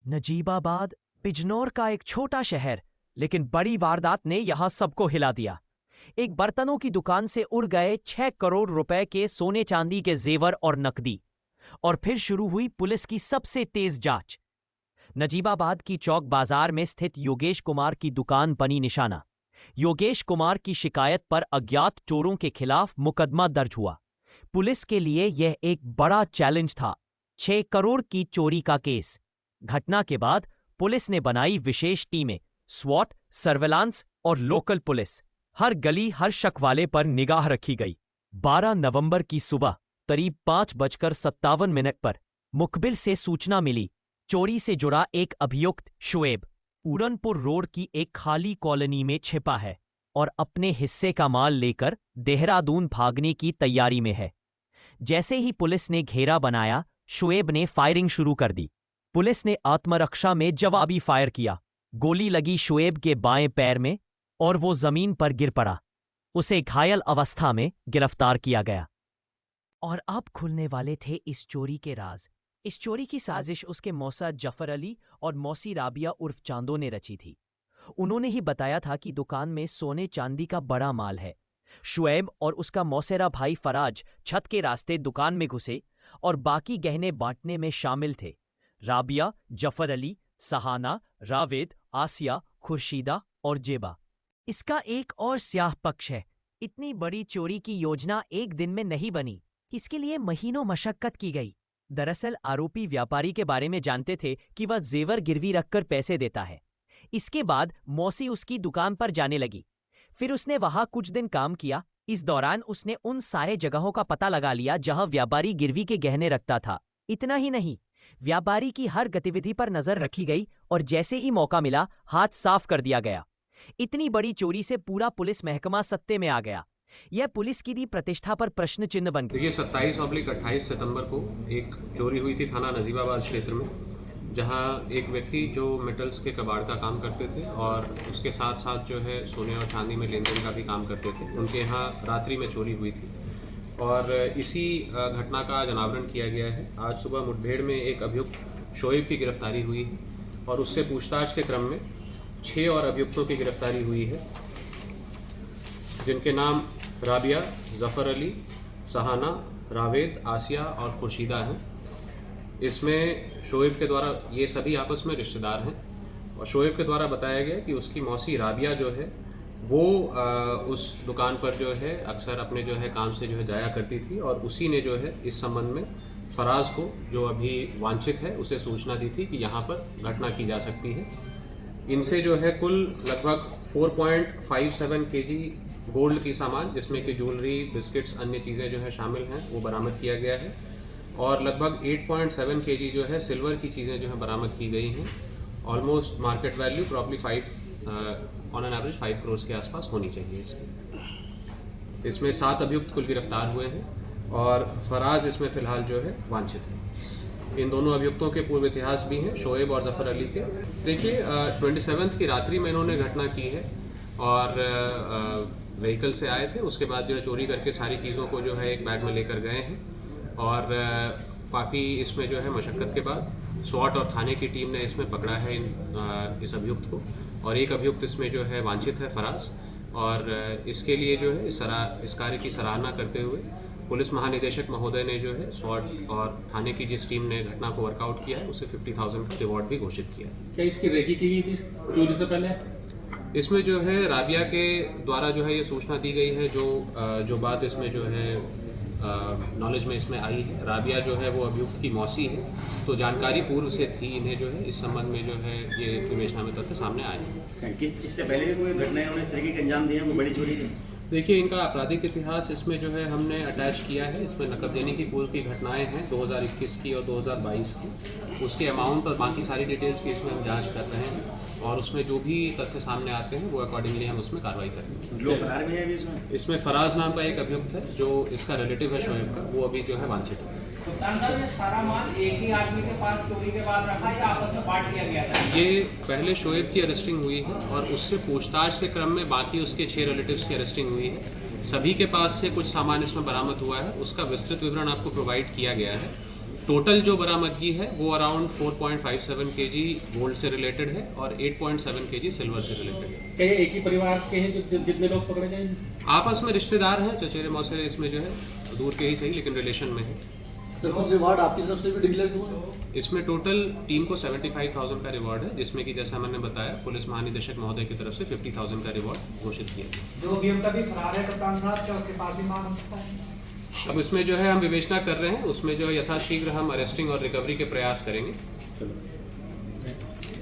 नजीबाबाद बिजनौर का एक छोटा शहर, लेकिन बड़ी वारदात ने यहां सबको हिला दिया। एक बर्तनों की दुकान से उड़ गए 6 करोड़ रुपए के सोने चांदी के जेवर और नकदी। और फिर शुरू हुई पुलिस की सबसे तेज जांच। नजीबाबाद की चौक बाजार में स्थित योगेश कुमार की दुकान बनी निशाना। योगेश कुमार की शिकायत पर अज्ञात चोरों के खिलाफ मुकदमा दर्ज हुआ। पुलिस के लिए यह एक बड़ा चैलेंज था, 6 करोड़ की चोरी का केस। घटना के बाद पुलिस ने बनाई विशेष टीमें, स्वॉट, सर्विलांस और लोकल पुलिस। हर गली, हर शक वाले पर निगाह रखी गई। 12 नवंबर की सुबह करीब 5:57 पर मुखबिर से सूचना मिली, चोरी से जुड़ा एक अभियुक्त शुएब पूरनपुर रोड की एक खाली कॉलोनी में छिपा है और अपने हिस्से का माल लेकर देहरादून भागने की तैयारी में है। जैसे ही पुलिस ने घेरा बनाया, शुएब ने फायरिंग शुरू कर दी। पुलिस ने आत्मरक्षा में जवाबी फायर किया। गोली लगी शुएब के बाएं पैर में और वो जमीन पर गिर पड़ा। उसे घायल अवस्था में गिरफ्तार किया गया। और अब खुलने वाले थे इस चोरी के राज। इस चोरी की साजिश उसके मौसा जफर अली और मौसी राबिया उर्फ चांदो ने रची थी। उन्होंने ही बताया था कि दुकान में सोने चांदी का बड़ा माल है। शुएब और उसका मौसेरा भाई फराज छत के रास्ते दुकान में घुसे और बाकी गहने बांटने में शामिल थे। राबिया, जफर अली, सहाना, रावेद, आसिया, खुर्शीदा और जेबा। इसका एक और स्याह पक्ष है, इतनी बड़ी चोरी की योजना एक दिन में नहीं बनी। इसके लिए महीनों मशक्कत की गई। दरअसल आरोपी व्यापारी के बारे में जानते थे कि वह जेवर गिरवी रखकर पैसे देता है। इसके बाद मौसी उसकी दुकान पर जाने लगी। फिर उसने वहां कुछ दिन काम किया। इस दौरान उसने उन सारे जगहों का पता लगा लिया जहां व्यापारी गिरवी के गहने रखता था। इतना ही नहीं, व्यापारी की हर गतिविधि पर नजर रखी गई और जैसे ही मौका मिला हाथ साफ कर दिया गया। इतनी बड़ी चोरी से पूरा पुलिस महकमा सत्ते में आ गया। यह पुलिस की दी प्रतिष्ठा पर प्रश्न चिन्ह बन गया। देखिए 27/28 सितंबर को एक चोरी हुई थी थाना नजीबाबाद क्षेत्र में, जहां एक व्यक्ति जो मेटल्स के कबाड़ का काम करते थे और उसके साथ साथ जो है सोने और चांदी में लेन देन का भी काम करते थे, उनके यहाँ रात्रि में चोरी हुई थी और इसी घटना का आज अनावरण किया गया है। आज सुबह मुठभेड़ में एक अभियुक्त शोएब की गिरफ्तारी हुई है और उससे पूछताछ के क्रम में 6 और अभियुक्तों की गिरफ्तारी हुई है, जिनके नाम राबिया, जफ़र अली, सहाना, रावेद, आसिया और खुर्शीदा हैं। इसमें शोएब के द्वारा, ये सभी आपस में रिश्तेदार हैं, और शोएब के द्वारा बताया गया कि उसकी मौसी राबिया जो है वो उस दुकान पर जो है अक्सर अपने जो है काम से जो है जाया करती थी और उसी ने जो है इस संबंध में फराज को, जो अभी वांछित है, उसे सूचना दी थी कि यहाँ पर घटना की जा सकती है। इनसे जो है कुल लगभग 4.57 kg गोल्ड की सामान, जिसमें कि ज्वेलरी, बिस्किट्स, अन्य चीज़ें जो है शामिल हैं, वो बरामद किया गया है और लगभग 8.7 kg जो है सिल्वर की चीज़ें जो है बरामद की गई हैं। Almost market value probably 5 on an average 5 crore के आसपास होनी चाहिए इसकी। इसमें 7 अभियुक्त कुल गिरफ्तार हुए हैं और फराज इसमें फ़िलहाल जो है वांछित है। इन दोनों अभियुक्तों के पूर्व इतिहास भी हैं, शोएब और जफ़र अली के। देखिए 27 की रात्रि में इन्होंने घटना की है और व्हीकल से आए थे। उसके बाद जो है चोरी करके सारी चीज़ों को जो है एक बैग में लेकर गए हैं और काफ़ी इसमें जो है मशक्क़त के बाद स्वॉट और थाने की टीम ने इसमें पकड़ा है इस अभियुक्त को, और एक अभियुक्त इसमें जो है वांछित है, फराज। और इसके लिए जो है इस कार्य की सराहना करते हुए पुलिस महानिदेशक महोदय ने जो है स्वॉट और थाने की जिस टीम ने घटना को वर्कआउट किया है, उसे 50,000 का रिवॉर्ड भी घोषित किया है। क्या इसकी रेकी की गई थी चोरी से पहले? इसमें जो है राबिया के द्वारा जो है ये सूचना दी गई है, जो बात इसमें जो है नॉलेज में इसमें आई है। राबिया जो है वो अभियुक्त की मौसी है, तो जानकारी पूर्व से थी इन्हें जो है इस संबंध में जो है ये विवेचना में तथ्य सामने आए हैं। इससे पहले भी कोई घटनाएं उन्होंने इस तरीके के अंजाम दिए हैं, कोई बड़ी चोरी थी? देखिए इनका आपराधिक इतिहास इसमें जो है हमने अटैच किया है। इसमें नकदजनी की पूर्व की घटनाएं हैं 2021 की और 2022 की, उसके अमाउंट और बाकी सारी डिटेल्स की इसमें हम जांच कर रहे हैं और उसमें जो भी तथ्य सामने आते हैं वो अकॉर्डिंगली हम उसमें कार्रवाई करेंगे। लोग फरार भी है इसमें फराज नाम का एक अभियुक्त है जो इसका रिलेटिव है शोएब का, वो अभी जो है वांछित है। सारा माल एक ही आदमी के पास चोरी के बाद रखा या आपस में बांट लिया गया था? ये पहले शोएब की अरेस्टिंग हुई है और उससे पूछताछ के क्रम में बाकी उसके 6 रिलेटिव्स की अरेस्टिंग हुई है। सभी के पास से कुछ सामान इसमें बरामद हुआ है, उसका विस्तृत विवरण आपको प्रोवाइड किया गया है। टोटल जो बरामदगी है वो अराउंड 4.57 केजी गोल्ड से रिलेटेड है और 8.7 केजी सिल्वर से रिलेटेड है। क्या ये एक ही परिवार के हैं जो जितने लोग पकड़े गए? आपस में रिश्तेदार हैं, चचेरे मौसेरे इसमें जो है दूर के ही सही लेकिन रिलेशन में है। सर कुछ रिवार्ड आपकी तरफ से भी डिक्लेयर हुआ? इसमें टोटल टीम को 75,000 का रिवॉर्ड है, जिसमें कि जैसा मैंने बताया पुलिस महानिदेशक महोदय की तरफ से 50,000 का रिवॉर्ड घोषित किया गया। जो अभी तभी फरार है कप्तान साहब, क्या उसके पास भी मांग हो सकता है? अब इसमें जो है हम विवेचना कर रहे हैं, उसमें जो है यथाशीघ्र हम अरेस्टिंग और रिकवरी के प्रयास करेंगे। चलो।